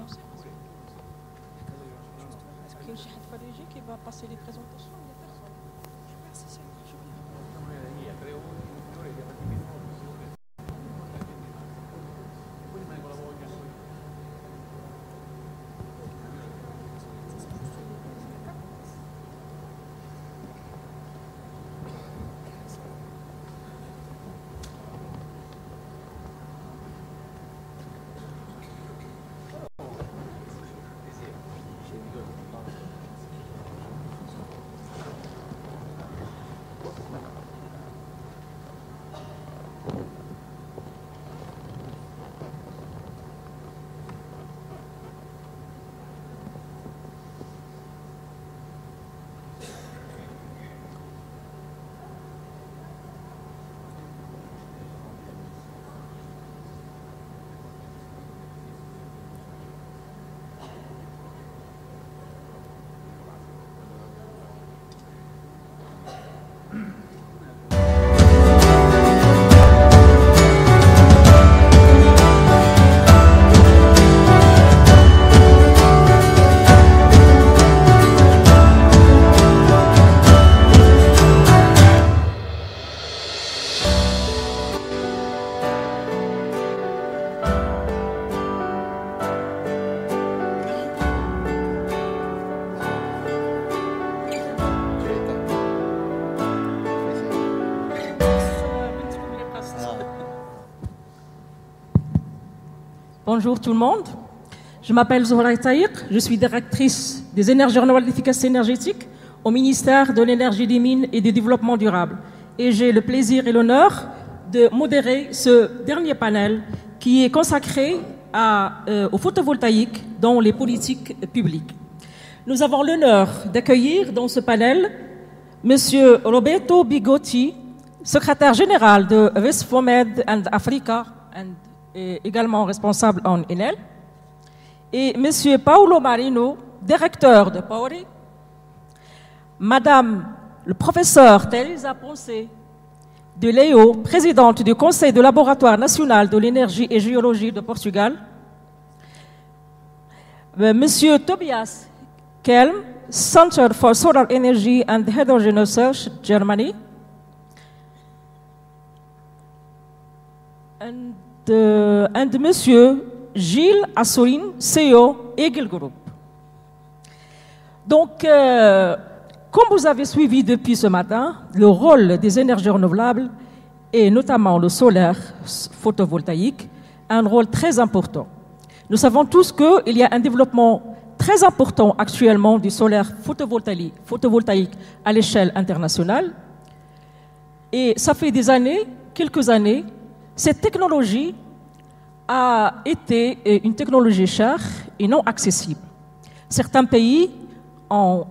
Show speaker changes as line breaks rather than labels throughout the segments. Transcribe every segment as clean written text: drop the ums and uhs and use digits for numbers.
commencer. Est-ce qu'il y a un chef de qui va passer les présentations? Il n'y a personne. Bonjour tout le monde, je m'appelle Photovoltaïque, je suis directrice des énergies renouvelables d'efficacité énergétique au ministère de l'énergie, des mines et du développement durable. Et j'ai le plaisir et l'honneur de modérer ce dernier panel qui est consacré au photovoltaïque dans les politiques publiques. Nous avons l'honneur d'accueillir dans ce panel M. Roberto Bigotti, secrétaire général de Westfomed and Africa, et également responsable en Enel, et M. Paolo Marino, directeur de Power, Madame le professeur Teresa Ponce de Leo, présidente du Conseil du Laboratoire national de l'énergie et géologie de Portugal, M. Tobias Kelm, Center for Solar Energy and Hydrogen Research, Germany, and Monsieur Gilles Assorin, CEO, Eagle Group. Donc, comme vous avez suivi depuis ce matin, le rôle des énergies renouvelables, et notamment le solaire photovoltaïque, a un rôle très important. Nous savons tous qu'il y a un développement très important actuellement du solaire photovoltaïque à l'échelle internationale. Et ça fait des années, quelques années, cette technologie a été une technologie chère et non accessible. Certains pays ont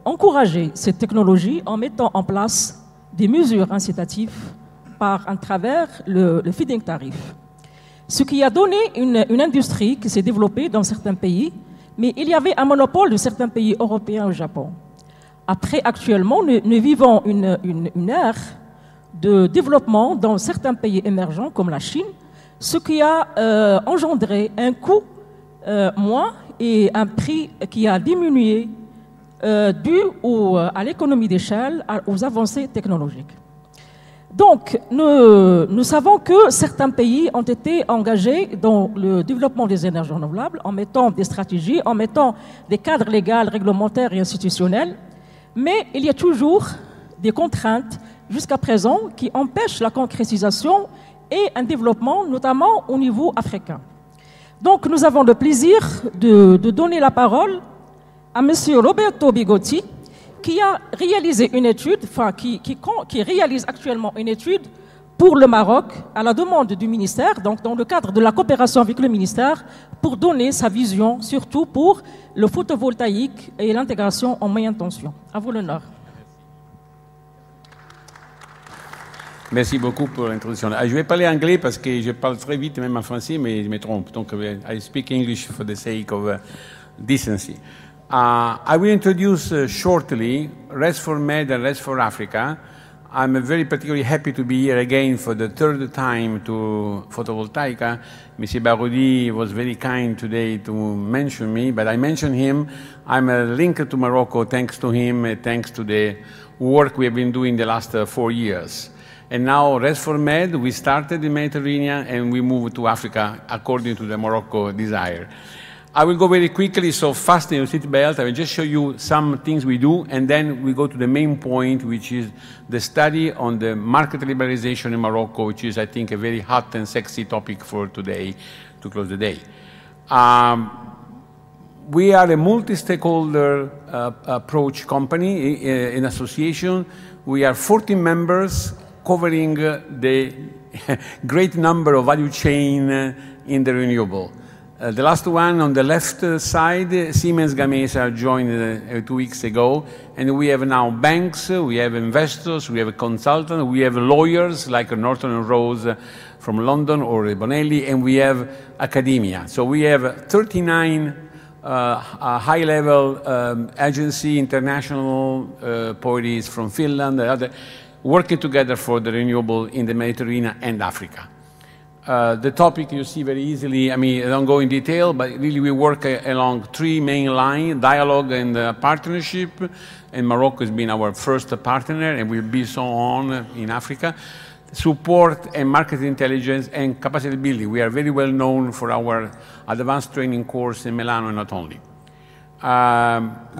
encouragé cette technologie en mettant en place des mesures incitatives à travers le feed-in tarif. Ce qui a donné une industrie qui s'est développée dans certains pays, mais il y avait un monopole de certains pays européens au Japon. Après, actuellement, nous vivons une ère de développement dans certains pays émergents comme la Chine, ce qui a engendré un coût moins et un prix qui a diminué dû à l'économie d'échelle, aux avancées technologiques. Donc, nous savons que certains pays ont été engagés dans le développement des énergies renouvelables en mettant des stratégies, en mettant des cadres légaux, réglementaires et institutionnels, mais il y a toujours des contraintes jusqu'à présent qui empêchent la concrétisation et un développement, notamment au niveau africain. Donc, nous avons le plaisir de donner la parole à M. Roberto Bigotti, qui a réalisé une étude, qui réalise actuellement une étude pour le Maroc, à la demande du ministère, donc dans le cadre de la coopération avec le ministère, pour donner sa vision, surtout pour le photovoltaïque et l'intégration en moyenne tension. À vous l'honneur.
Merci beaucoup pour l'introduction. Je vais parler anglais parce que je parle très vite, même en français, mais je me trompe. Donc, I speak English for the sake of decency. I will introduce shortly RES4Med and RES4Africa. I'm very particularly happy to be here again for the third time to Photovoltaïque. Monsieur Baroudi was very kind today to mention me, but I mentioned him. I'm linked to Morocco thanks to him, thanks to the work we have been doing the last 4 years. And now, Rest for Med, we started in Mediterranean and we moved to Africa according to the Morocco desire. I will go very quickly, so fasten your seatbelt. I will just show you some things we do, and then we go to the main point, which is the study on the market liberalization in Morocco, which is, I think, a very hot and sexy topic for today, to close the day. We are a multi-stakeholder approach company, an association. We are 14 members covering the great number of value chain in the renewable. The last one on the left side, Siemens Gamesa joined 2 weeks ago, and we have now banks, we have investors, we have consultants, we have lawyers like Norton & Rose from London or Bonelli, and we have academia. So we have 39 high-level agency, international parties from Finland, other, working together for the renewable in the Mediterranean and Africa. The topic you see very easily, I mean, I don't go in detail, but really we work along 3 main lines, dialogue and partnership, and Morocco has been our first partner and will be so on in Africa. Support and market intelligence and capacity building. We are very well known for our advanced training course in Milano and not only.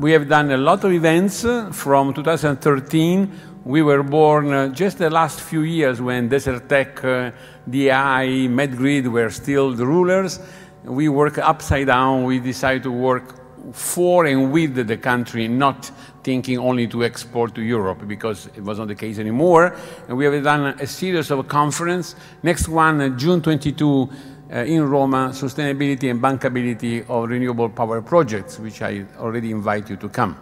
We have done a lot of events from 2013. We were born just the last few years when Desertec, DI, Medgrid were still the rulers. We work upside down. We decided to work for and with the country, not thinking only to export to Europe, because it wasn't the case anymore. And we have done a series of conferences. Next one, June 22, in Roma, Sustainability and Bankability of Renewable Power Projects, which I already invite you to come.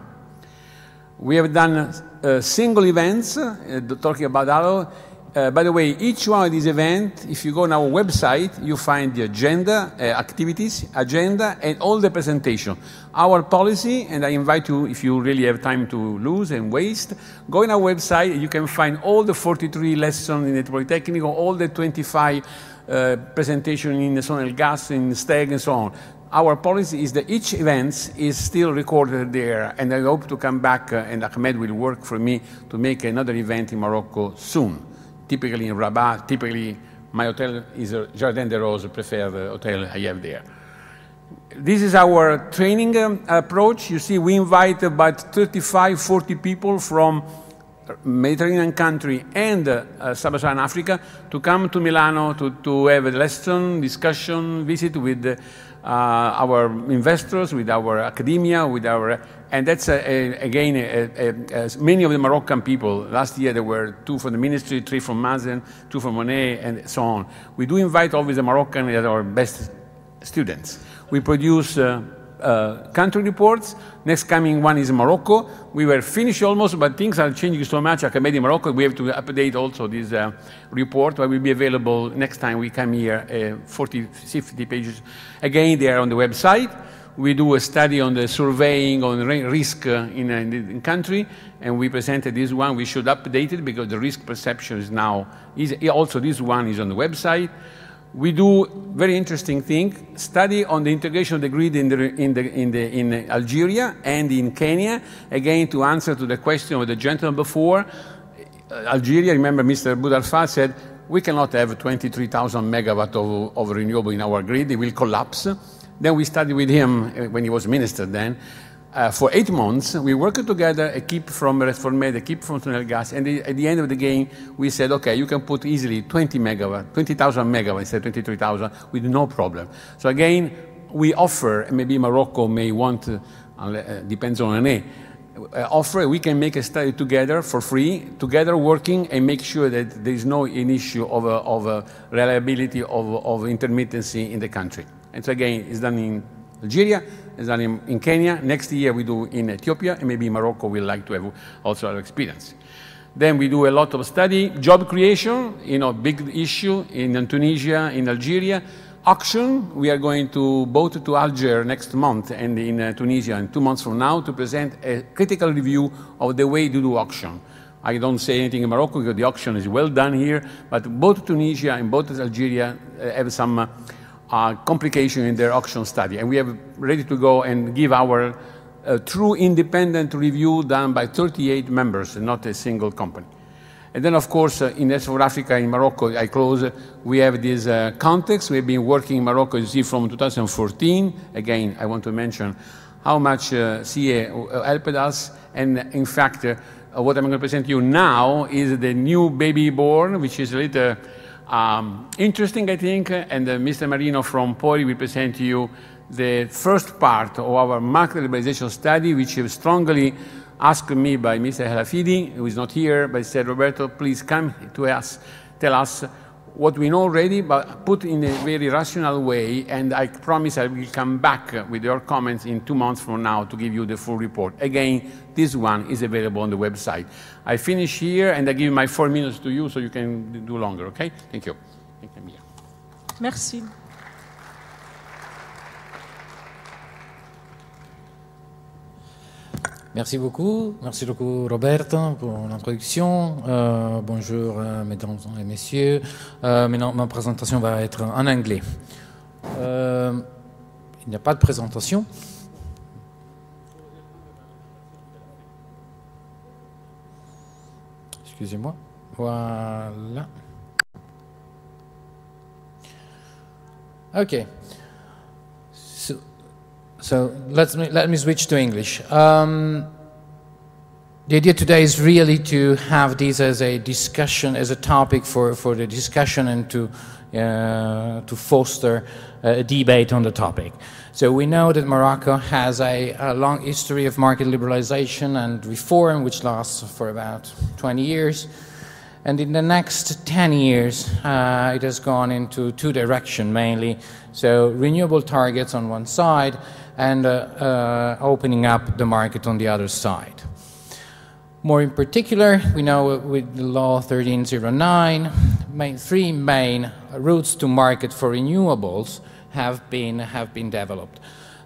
We have done single events, talking about dialogue. By the way, each one of these events, if you go on our website, you find the agenda, activities, agenda, and all the presentation. Our policy, and I invite you, if you really have time to lose and waste, go on our website, you can find all the 43 lessons in the Polytechnic, all the 25 presentations in the Sonel Gas, in STEG, and so on. Our policy is that each event is still recorded there, and I hope to come back, and Ahmed will work for me to make another event in Morocco soon. Typically in Rabat, typically my hotel is a Jardin des Roses, preferred hotel I have there. This is our training approach. You see, we invite about 35, 40 people from Mediterranean country and Sub-Saharan Africa to come to Milano to have a lesson, discussion, visit with our investors, with our academia, with our, and that's again many of the Moroccan people. Last year there were 2 from the ministry, 3 from Mazen, 2 from Monet, and so on. We do invite always the Moroccan as our best students. We produce country reports. Next coming one is Morocco. We were finished almost, but things are changing so much. Academy Morocco, we have to update also this report, but will be available next time we come here, 40, 50 pages. Again, they are on the website. We do a study on the surveying on risk in the country, and we presented this one. We should update it because the risk perception is now, also this one is on the website. We do very interesting thing, study on the integration of the grid in Algeria and in Kenya, again to answer to the question of the gentleman before. Algeria, remember Mr. Boudalfa said, we cannot have 23,000 megawatt of renewable in our grid, it will collapse. Then we studied with him when he was minister then. For 8 months, we worked together, a keep from Reformed, a keep from Sonel Gas, and at the end of the game, we said, okay, you can put easily 20,000 megawatts instead of 23,000 with no problem. So again, we offer, maybe Morocco may want, depends on René, offer, we can make a study together for free, together working and make sure that there is no an issue of reliability of intermittency in the country. And so again, it's done in Algeria, it's done in Kenya. Next year we do in Ethiopia, and maybe Morocco will like to have also our experience. Then we do a lot of study, job creation, big issue in Tunisia, in Algeria. Auction, we are going to both to Alger next month and in Tunisia in 2 months from now to present a critical review of the way to do auction. I don't say anything in Morocco because the auction is well done here, but both Tunisia and both Algeria have some complication in their auction study, and we are ready to go and give our true independent review done by 38 members, not a single company. And then, of course, in South Africa, in Morocco, I close, we have this context. We've been working in Morocco, you see, from 2014. Again, I want to mention how much CA helped us. And in fact, what I'm going to present you now is the new baby born, which is a little interesting, I think. And Mr. Marino from Pori will present you the first part of our market liberalization study, which is strongly asked me by Mr. Halafidi, who is not here, but said, Roberto, please come to us, tell us what we know already, but put in a very rational way, and I promise I will come back with your comments in 2 months from now to give you the full report. Again, this one is available on the website. I finish here, and I give my 4 minutes to you so you can do longer, okay? Thank you.
Merci.
Merci beaucoup Roberto pour l'introduction. Bonjour mesdames et messieurs. Maintenant ma présentation va être en anglais. Il n'y a pas de présentation. Excusez-moi. Voilà. Okay. So let me switch to English. The idea today is really to have this as a discussion, as a topic for the discussion, and to foster a debate on the topic. So we know that Morocco has a long history of market liberalization and reform, which lasts for about 20 years. And in the next 10 years, it has gone into two directions mainly. So renewable targets on one side, and opening up the market on the other side. More in particular, we know with the law 1309, three main routes to market for renewables have been developed.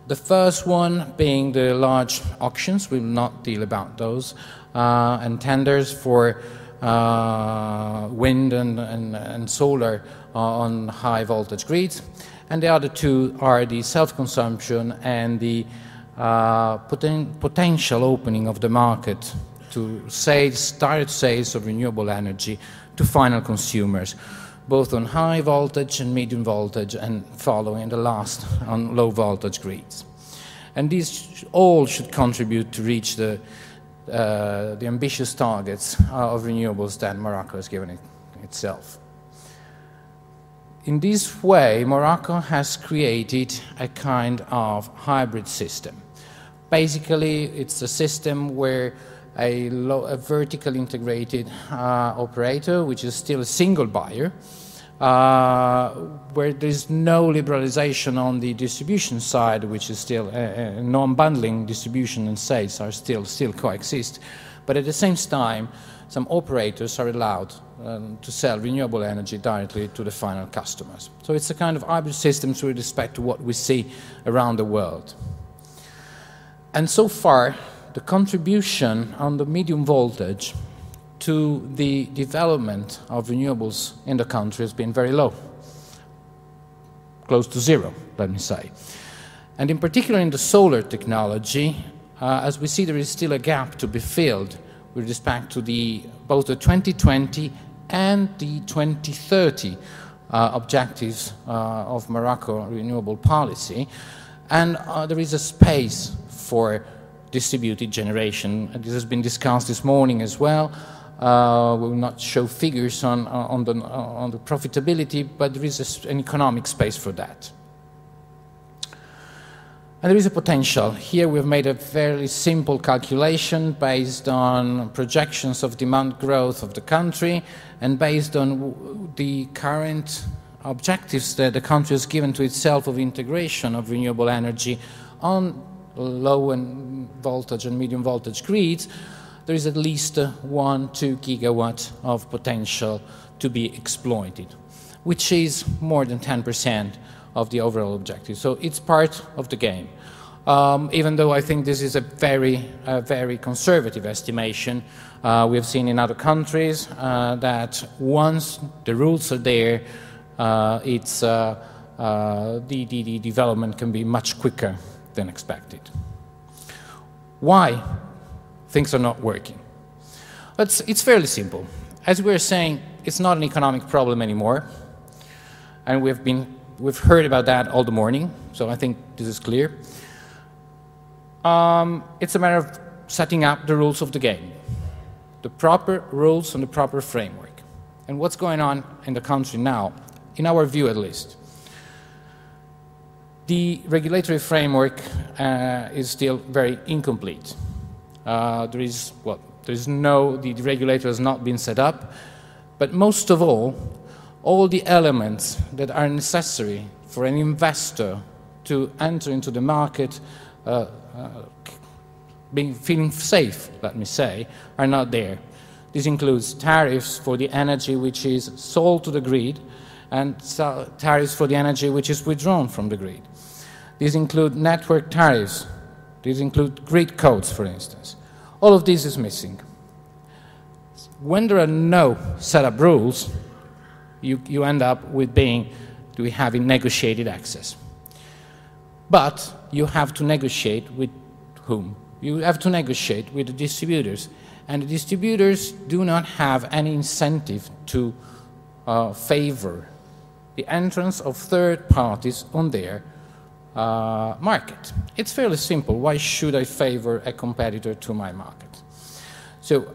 The first one being the large auctions, we will not deal about those, and tenders for wind and solar on high voltage grids. And the other two are the self-consumption and the potential opening of the market to direct sales of renewable energy to final consumers, both on high voltage and medium voltage, and following the last on low voltage grids. And these all should contribute to reach the ambitious targets of renewables that Morocco has given itself. In this way, Morocco has created a kind of hybrid system. Basically, it's a system where a vertically integrated operator, which is still a single buyer, where there's no liberalization on the distribution side, which is still non-bundling distribution and sales are still coexist. But at the same time, some operators are allowed to sell renewable energy directly to the final customers. So it's a kind of hybrid system with respect to what we see around the world. And so far, the contribution on the medium voltage to the development of renewables in the country has been very low, close to zero, let me say. And in particular in the solar technology, as we see, there is still a gap to be filled with respect to both the 2020 and the 2030 objectives of Morocco renewable policy. And there is a space for distributed generation. This has been discussed this morning as well. We will not show figures on the profitability, but there is an economic space for that. And there is a potential. Here we've made a very simple calculation based on projections of demand growth of the country and based on the current objectives that the country has given to itself of integration of renewable energy on low and voltage and medium voltage grids. There is at least 1-2 gigawatts of potential to be exploited, which is more than 10% of the overall objective. So it's part of the game. even though I think this is a very conservative estimation. We have seen in other countries that once the rules are there, the development can be much quicker than expected. Why things are not working? It's fairly simple. As we were saying, it's not an economic problem anymore, and we've heard about that all the morning, so I think this is clear. It's a matter of setting up the rules of the game, the proper rules and the proper framework. And what's going on in the country now, in our view at least, the regulatory framework is still very incomplete. The regulator has not been set up, but most of all the elements that are necessary for an investor to enter into the market, feeling safe, let me say, are not there. This includes tariffs for the energy which is sold to the grid and tariffs for the energy which is withdrawn from the grid. These include network tariffs. These include grid codes, for instance. All of this is missing. When there are no set-up rules, you end up with having negotiated access. But you have to negotiate with whom? You have to negotiate with the distributors. And the distributors do not have any incentive to favor the entrance of third parties on their market. It's fairly simple. Why should I favor a competitor to my market? So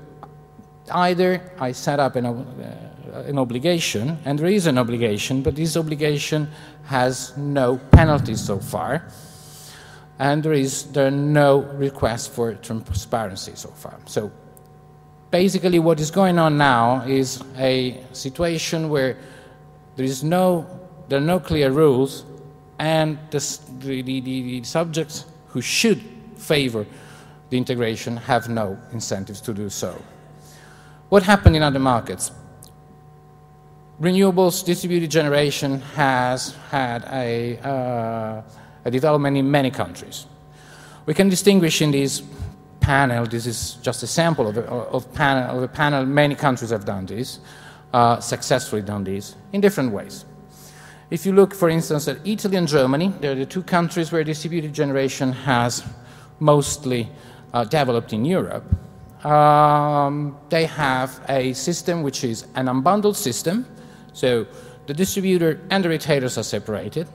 either I set up an obligation, and there is an obligation, but this obligation has no penalties so far, and there are no requests for transparency so far. So basically what is going on now is a situation where there are no clear rules, and the subjects who should favor the integration have no incentives to do so. What happened in other markets? Renewables distributed generation has had a development in many countries. We can distinguish in this panel, this is just a sample of a panel, many countries have done this, successfully done this, in different ways. If you look, for instance, at Italy and Germany, they're the two countries where distributed generation has mostly developed in Europe. They have a system which is an unbundled system, so the distributor and the retailers are separated,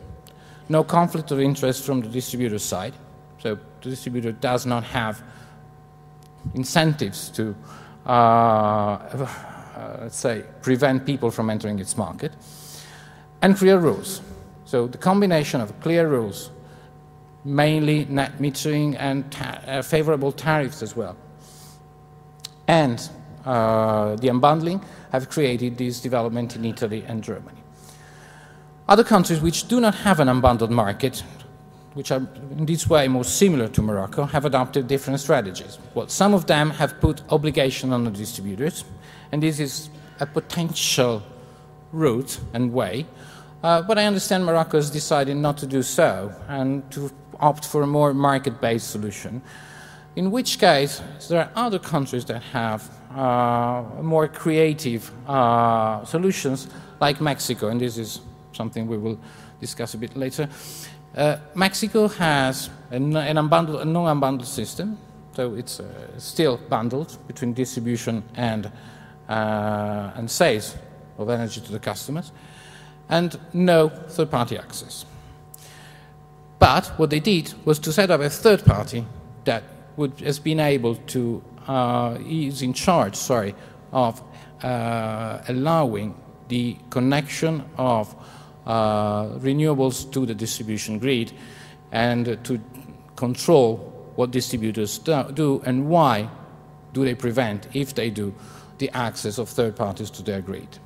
no conflict of interest from the distributor side, so the distributor does not have incentives to, let's say, prevent people from entering its market, and clear rules. So the combination of clear rules, mainly net metering and favorable tariffs as well, and the unbundling have created this development in Italy and Germany. Other countries which do not have an unbundled market, which are in this way more similar to Morocco, have adopted different strategies. Well, some of them have put obligation on the distributors, and this is a potential route and way, but I understand Morocco has decided not to do so and to opt for a more market-based solution, in which case there are other countries that have more creative solutions, like Mexico, and this is something we will discuss a bit later. Mexico has a non-unbundled system, so it's still bundled between distribution and sales of energy to the customers, and no third-party access. But what they did was to set up a third party that has been able to, is in charge, of allowing the connection of renewables to the distribution grid and to control what distributors do and why do they prevent, if they do, the access of third parties to their grid.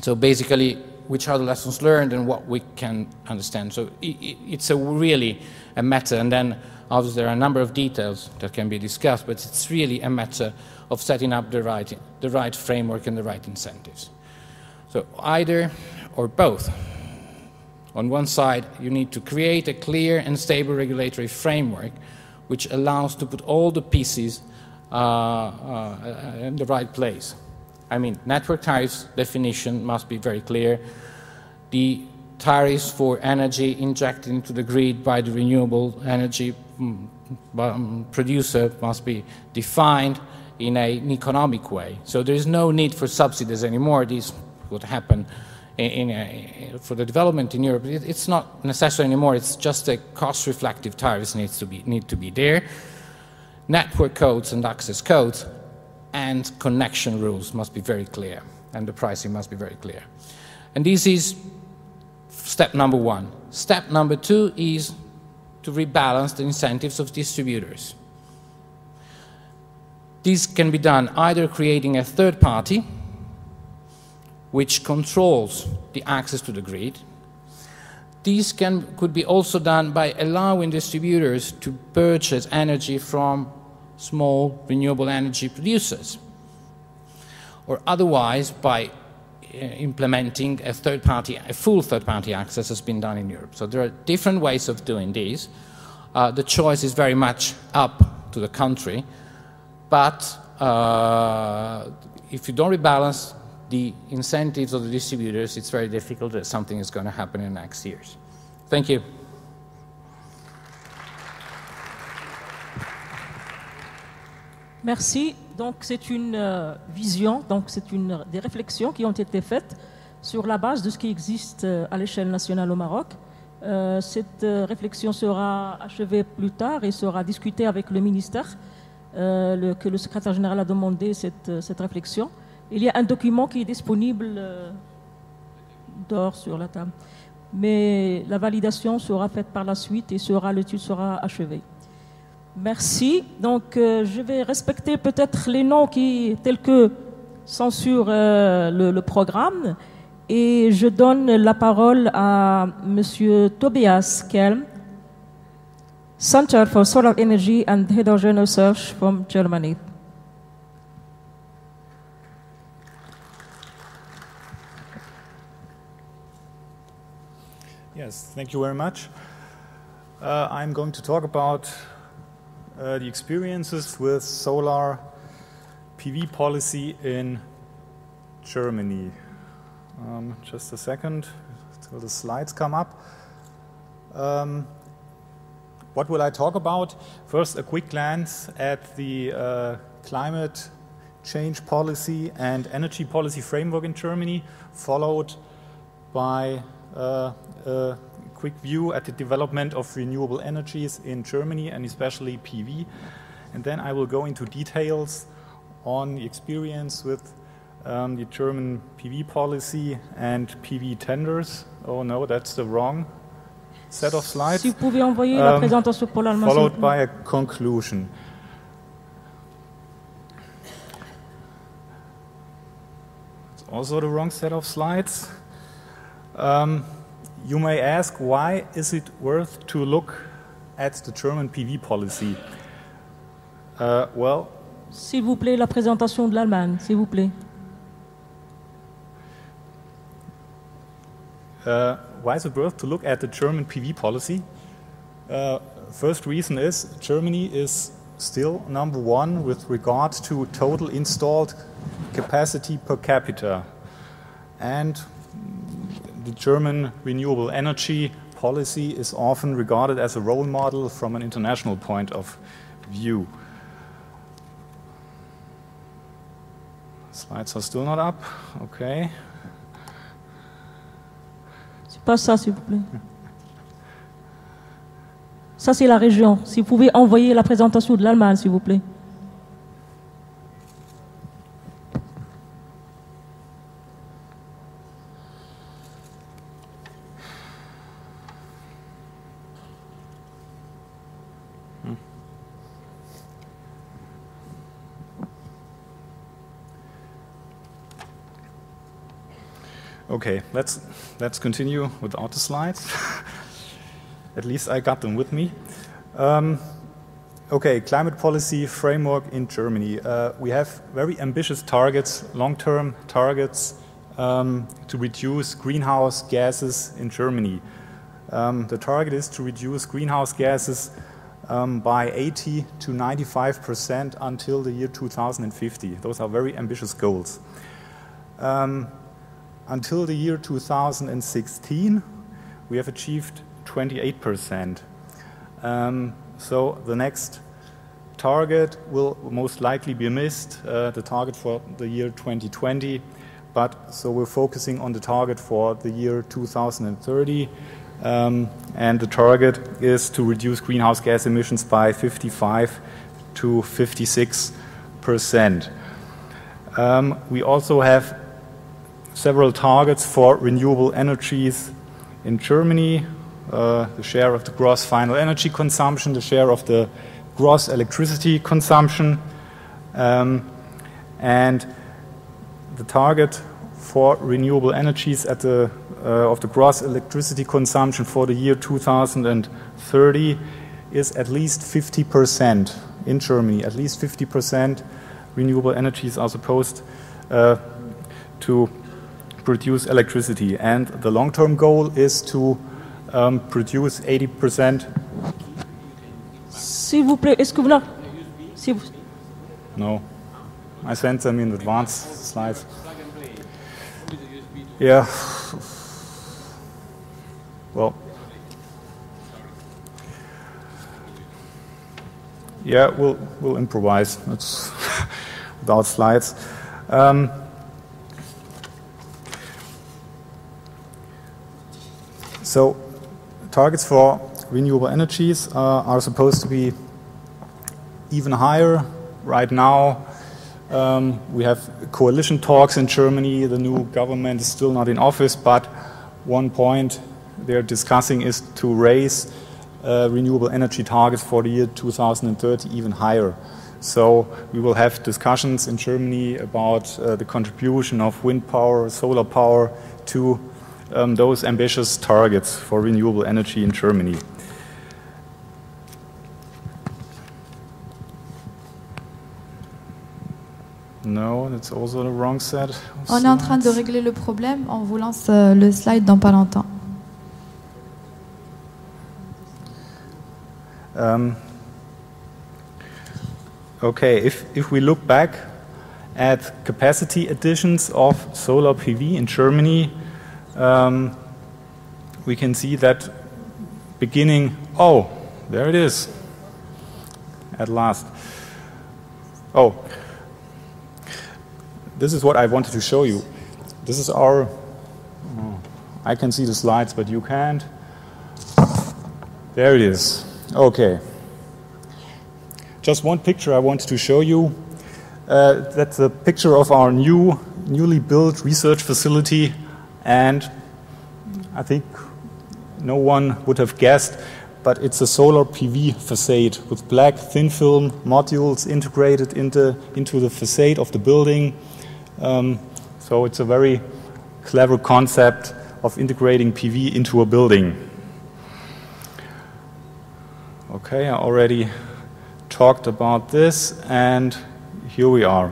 So basically, which are the lessons learned and what we can understand. So it's really a matter, and then obviously there are a number of details that can be discussed, but it's really a matter of setting up the right framework and the right incentives. So either or both On one side, you need to create a clear and stable regulatory framework which allows to put all the pieces in the right place. I mean, network tariffs definition must be very clear. The tariffs for energy injected into the grid by the renewable energy producer must be defined in an economic way. So there is no need for subsidies anymore. These would happen for the development in Europe. It's not necessary anymore. It's just a cost-reflective tariffs need to be there. Network codes and access codes and connection rules must be very clear, and the pricing must be very clear. And this is step number one. Step number two is to rebalance the incentives of distributors. This can be done either creating a third party which controls the access to the grid. This could be also done by allowing distributors to purchase energy from small renewable energy producers, or otherwise by implementing a full third-party access has been done in Europe. So there are different ways of doing this. The choice is very much up to the country, but if you don't rebalance the incentives of the distributors, it's very difficult that something is going to happen in the next years. Thank you.
Merci. Donc c'est une vision, donc c'est des réflexions qui ont été faites sur la base de ce qui existe à l'échelle nationale au Maroc. Cette réflexion sera achevée plus tard et sera discutée avec le ministère, que le secrétaire général a demandé cette réflexion. Il y a un document qui est disponible dehors sur la table. Mais la validation sera faite par la suite et l'étude sera achevée. Merci. Donc, je vais respecter peut-être les noms tels que sont sur le programme. Et je donne la parole à M. Tobias Kelm, Center for Solar Energy and Hydrogen Research from Germany.
Yes, thank you very much. I'm going to talk about the experiences with solar PV policy in Germany. Just a second until the slides come up. What will I talk about? First, a quick glance at the climate change policy and energy policy framework in Germany, followed by a quick view at the development of renewable energies in Germany and especially PV. And then I will go into details on the experience with the German PV policy and PV tenders. Oh no, that's the wrong set of slides.
Si vous pouvez envoyer la présentation pour l'allemand.
Followed by a conclusion. It's also the wrong set of slides. You may ask, why is it worth to look at the German PV policy? Well,
s'il vous plaît, la présentation de l'Allemagne, s'il vous plaît.
Why is it worth to look at the German PV policy? First reason is Germany is still #1 with regard to total installed capacity per capita. And the German renewable energy policy is often regarded as a role model from an international point of view. Slides are still not up. Okay.
C'est pas ça, s'il vous plaît. Ça, c'est la région. Si vous pouvez envoyer la présentation de l'Allemagne, s'il vous plaît.
Okay, let's continue without the slides. At least I got them with me. Okay, climate policy framework in Germany. We have very ambitious targets, long-term targets to reduce greenhouse gases in Germany. The target is to reduce greenhouse gases by 80 to 95% until the year 2050. Those are very ambitious goals. Until the year 2016, we have achieved 28%. So the next target will most likely be missed, the target for the year 2020, but so we're focusing on the target for the year 2030, and the target is to reduce greenhouse gas emissions by 55 to 56%. We also have several targets for renewable energies in Germany, the share of the gross final energy consumption, the share of the gross electricity consumption, and the target for renewable energies at the of the gross electricity consumption for the year 2030 is at least 50% in Germany. At least 50% renewable energies are supposed to produce electricity, and the long-term goal is to produce 80%.
S'il vous plaît, est-ce que vous
No, I sent them in advance slides. Yeah. Well. Yeah, we'll improvise. It's without slides. So, targets for renewable energies are supposed to be even higher. Right now, we have coalition talks in Germany. The new government is still not in office, but one point they're discussing is to raise renewable energy targets for the year 2030 even higher. So we will have discussions in Germany about the contribution of wind power, solar power to those ambitious targets for renewable energy in Germany. No, that's also the wrong set.
On est en train de régler le problème. On vous lance le slide dans pas longtemps.
Okay, if we look back at capacity additions of solar PV in Germany, we can see that beginning, oh, there it is, at last. Oh, this is what I wanted to show you. This is our, I can see the slides, but you can't. There it is. Okay. Just one picture I wanted to show you. That's a picture of our newly built research facility, and I think no one would have guessed, but it's a solar PV facade with black thin film modules integrated into the facade of the building. So it's a very clever concept of integrating PV into a building. Okay, I already talked about this, and here we are.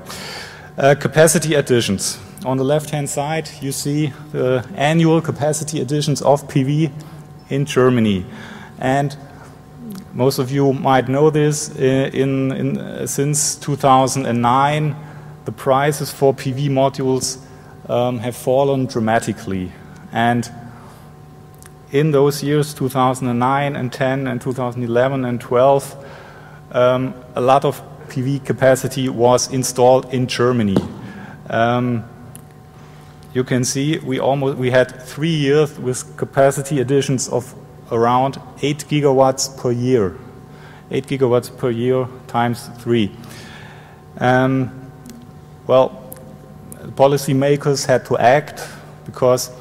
Capacity additions. On the left-hand side, you see the annual capacity additions of PV in Germany. And most of you might know this, since 2009, the prices for PV modules have fallen dramatically. And in those years, 2009 and 10 and 2011 and 12, a lot of PV capacity was installed in Germany. You can see we had 3 years with capacity additions of around 8 gigawatts per year. 8 gigawatts per year times 3. Well, policymakers had to act because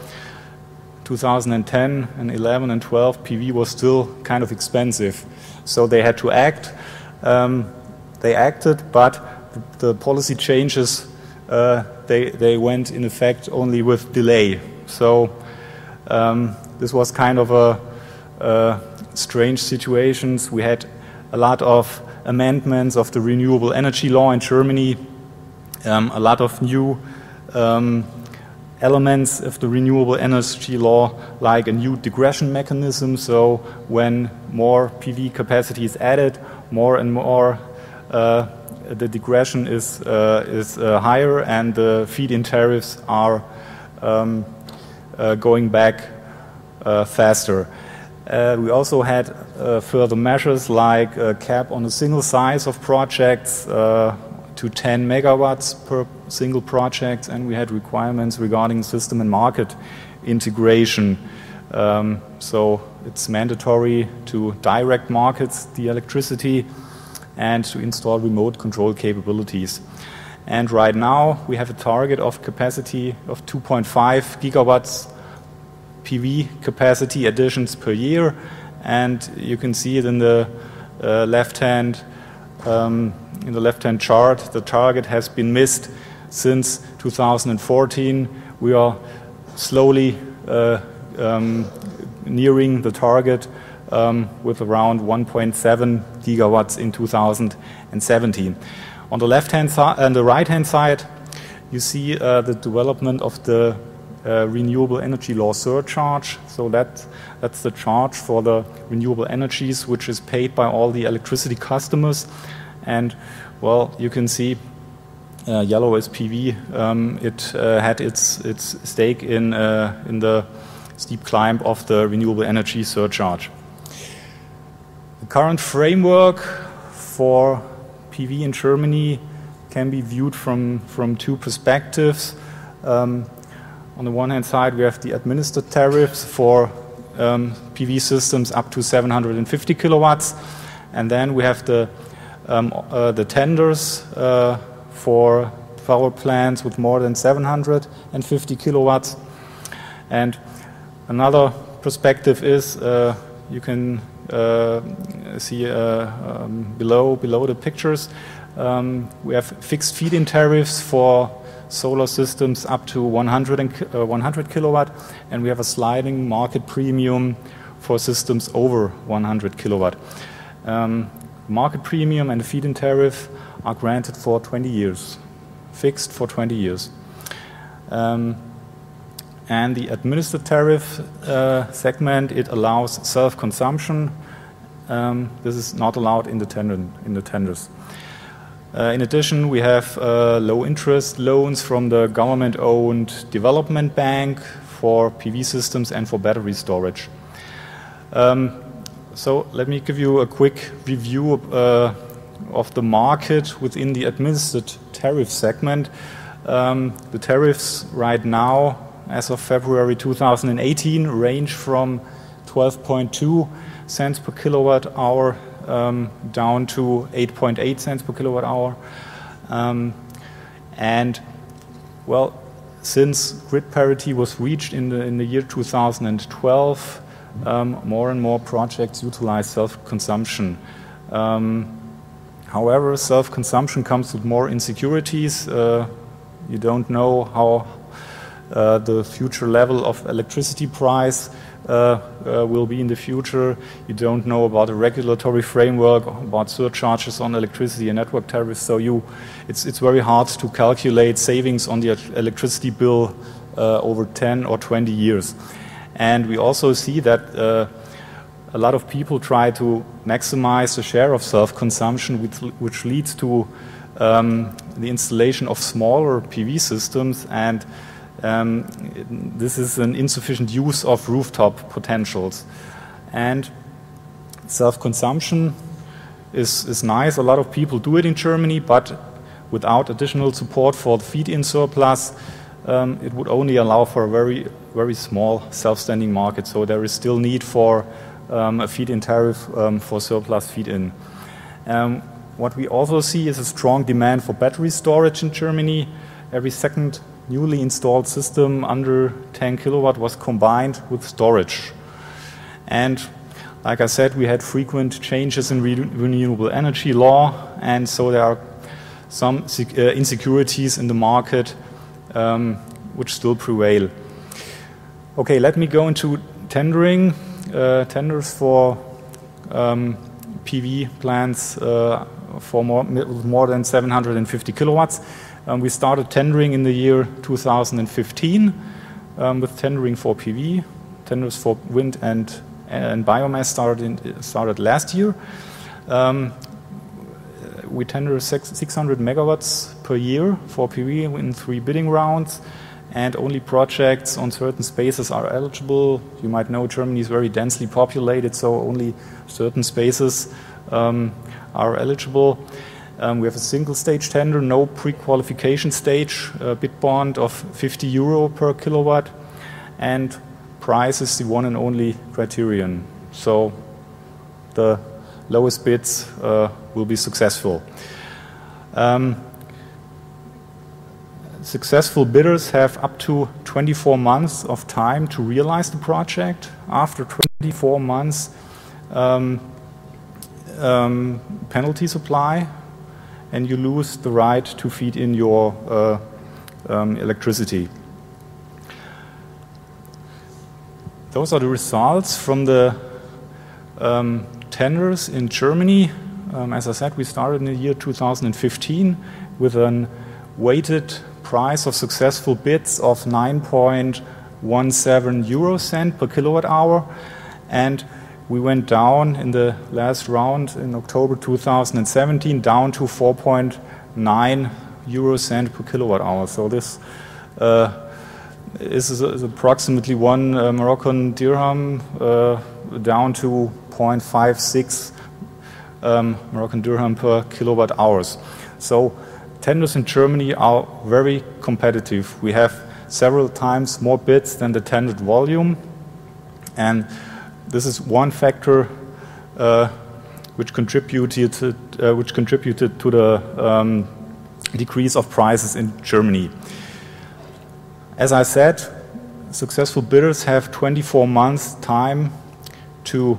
2010 and 11 and 12 PV was still kind of expensive. So they had to act. They acted, but the policy changes, they went in effect only with delay. So this was kind of a strange situation. We had a lot of amendments of the renewable energy law in Germany, a lot of new elements of the renewable energy law, like a new degression mechanism. So when more PV capacity is added, more and more the degression is higher, and the feed-in tariffs are going back faster. We also had further measures like a cap on a single size of projects to 10 megawatts per single project, and we had requirements regarding system and market integration. So it's mandatory to direct markets the electricity and to install remote control capabilities. And right now we have a target of capacity of 2.5 gigawatts PV capacity additions per year, and you can see it in the left-hand chart. The target has been missed since 2014. We are slowly nearing the target with around 1.7 gigawatts in 2017. On the left-hand side and the right-hand side, you see the development of the renewable energy law surcharge. So that's the charge for the renewable energies, which is paid by all the electricity customers. And well, you can see yellow is PV. It had its stake in the steep climb of the renewable energy surcharge. The current framework for PV in Germany can be viewed from two perspectives. On the one hand side, we have the administered tariffs for PV systems up to 750 kilowatts, and then we have the tenders for power plants with more than 750 kilowatts. And another perspective is you can see below the pictures. We have fixed feed-in tariffs for solar systems up to 100 kilowatt, and we have a sliding market premium for systems over 100 kilowatt. Market premium and the feed-in tariff are granted for 20 years, fixed for 20 years. And the administered tariff segment, it allows self-consumption. This is not allowed in the tenders. In addition, we have low-interest loans from the government-owned development bank for PV systems and for battery storage. So let me give you a quick review of the market within the administered tariff segment. The tariffs right now, as of February 2018, range from 12.2 cents per kilowatt hour down to 8.8 cents per kilowatt hour. And well, since grid parity was reached in the year 2012, more and more projects utilize self-consumption. However, self-consumption comes with more insecurities. You don't know how the future level of electricity price will be in the future. You don't know about the regulatory framework, about surcharges on electricity and network tariffs. So it's very hard to calculate savings on the electricity bill over 10 or 20 years. And we also see that a lot of people try to maximize the share of self-consumption, which leads to the installation of smaller PV systems, and this is an insufficient use of rooftop potentials. And self-consumption is nice. A lot of people do it in Germany, but without additional support for the feed-in surplus, it would only allow for a very, very small self-standing market. So there is still need for a feed-in tariff for surplus feed-in. What we also see is a strong demand for battery storage in Germany. Every second newly installed system under 10 kilowatt was combined with storage. And like I said, we had frequent changes in renewable energy law, and so there are some insecurities in the market which still prevail. Okay, let me go into tendering. Tenders for PV plants for more than 750 kilowatts. We started tendering in the year 2015. with tendering for PV. Tenders for wind and biomass started last year. We tender 600 megawatts per year for PV in 3 bidding rounds, and only projects on certain spaces are eligible. You might know Germany is very densely populated, so only certain spaces are eligible. We have a single stage tender, no pre-qualification stage, bid bond of 50 euro per kilowatt, and price is the one and only criterion. So the lowest bids will be successful. Successful bidders have up to 24 months of time to realize the project. After 24 months, penalties apply, and you lose the right to feed in your electricity. Those are the results from the tenders in Germany. As I said, we started in the year 2015 with a weighted price of successful bids of 9.17 euro cent per kilowatt hour, and we went down in the last round in October 2017 down to 4.9 euro cent per kilowatt hour. So this is approximately 1 Moroccan dirham down to 0.56 Moroccan dirham per kilowatt hours. So tenders in Germany are very competitive. We have several times more bids than the tendered volume, and this is one factor which contributed to the decrease of prices in Germany. As I said, successful bidders have 24 months time to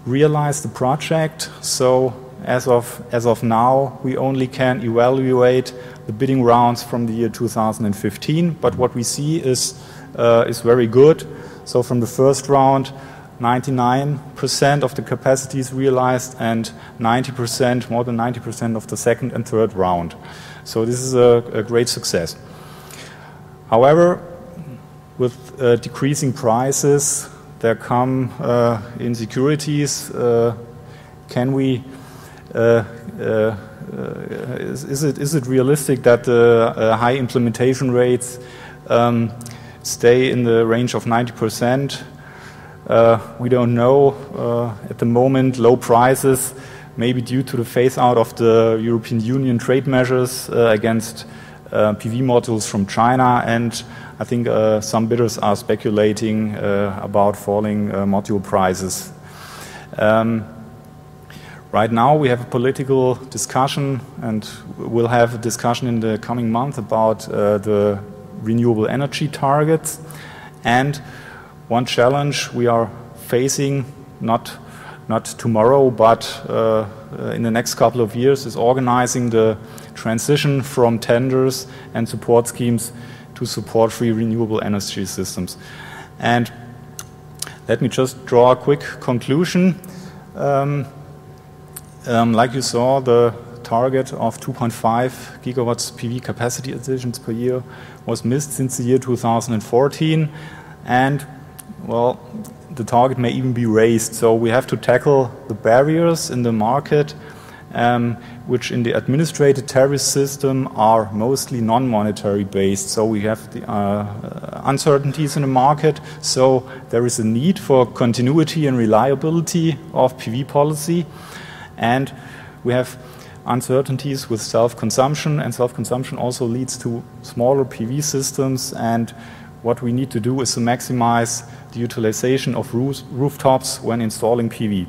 realize the project. So as of now, we only can evaluate the bidding rounds from the year 2015. But what we see is very good. So from the first round, 99% of the capacity is realized, and 90%, more than 90% of the second and third round. So this is a great success. However, with decreasing prices, there come insecurities. Can we? Is it realistic that the high implementation rates stay in the range of 90%? We don't know. At the moment, low prices, maybe due to the phase out of the European Union trade measures against PV modules from China, and I think some bidders are speculating about falling module prices. Right now we have a political discussion, and we'll have a discussion in the coming month about the renewable energy targets. And one challenge we are facing, not tomorrow, but in the next couple of years, is organizing the transition from tenders and support schemes to support-free renewable energy systems. And let me just draw a quick conclusion. Like you saw, the target of 2.5 gigawatts PV capacity additions per year was missed since the year 2014, and well, the target may even be raised. So we have to tackle the barriers in the market, which in the administrated tariff system are mostly non-monetary based. So we have the uncertainties in the market. So there is a need for continuity and reliability of PV policy. And we have uncertainties with self-consumption, and self-consumption also leads to smaller PV systems. And what we need to do is to maximize the utilization of rooftops when installing PV.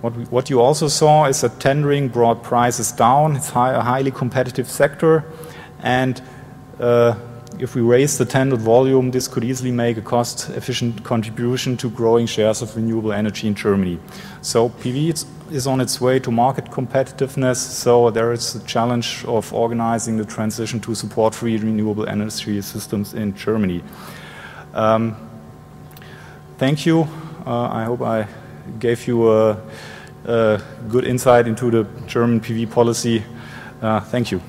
What you also saw is that tendering brought prices down. It's a highly competitive sector, and if we raise the tendered volume, this could easily make a cost-efficient contribution to growing shares of renewable energy in Germany. So PV is on its way to market competitiveness, so there is a challenge of organizing the transition to support-free renewable energy systems in Germany. Thank you. I hope I gave you a good insight into the German PV policy. Thank you.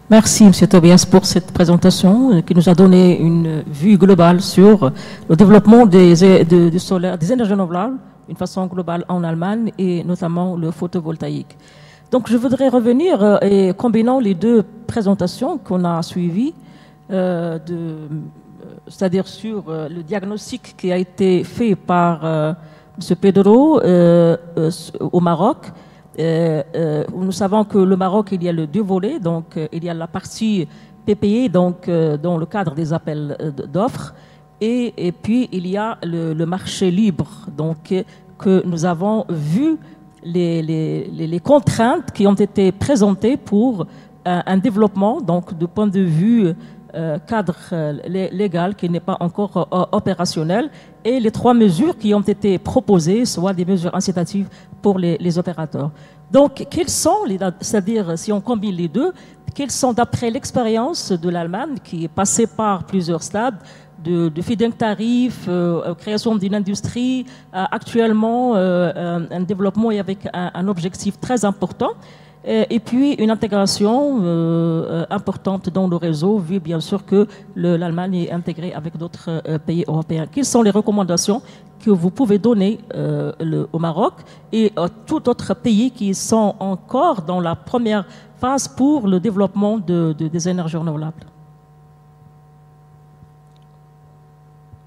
Merci, M. Tobias, pour cette présentation qui nous a donné une vue globale sur le développement des énergies renouvelables, d'une façon globale en Allemagne et notamment le photovoltaïque. Donc, je voudrais revenir et combinant les deux présentations qu'on a suivies, c'est-à-dire sur le diagnostic qui a été fait par M. Pedro au Maroc. Nous savons que le Maroc, il y a le deux volets, donc il y a la partie PPE, donc dans le cadre des appels d'offres, et puis il y a le marché libre, donc que nous avons vu les contraintes qui ont été présentées pour un développement, donc du point de vue cadre légal qui n'est pas encore opérationnel, et les trois mesures qui ont été proposées, soit des mesures incitatives pour les opérateurs. Donc, quels sont, c'est-à-dire si on combine les deux, quels sont, d'après l'expérience de l'Allemagne, qui est passée par plusieurs stades, de feed-in tarif, création d'une industrie, actuellement un développement avec un objectif très important, et puis une intégration importante dans le réseau, vu bien sûr que l'Allemagne est intégrée avec d'autres pays européens. Quelles sont les recommandations que vous pouvez donner au Maroc et à tout autre pays qui sont encore dans la première phase pour le développement des énergies renouvelables?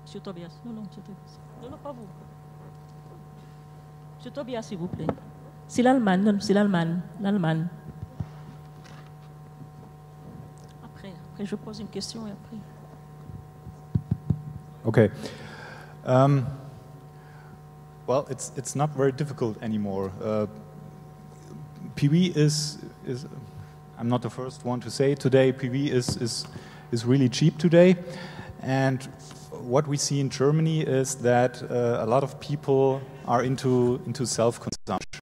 Monsieur Tobias. Non, Monsieur Tobias. Non, pas vous. Monsieur Tobias, s'il vous plaît. C'est l'Allemagne, non, c'est l'Allemagne. Après, je pose une question et après.
Okay. Well, it's not very difficult anymore. PV is I'm not the first one to say today. PV is really cheap today, and what we see in Germany is that a lot of people are into self-consumption.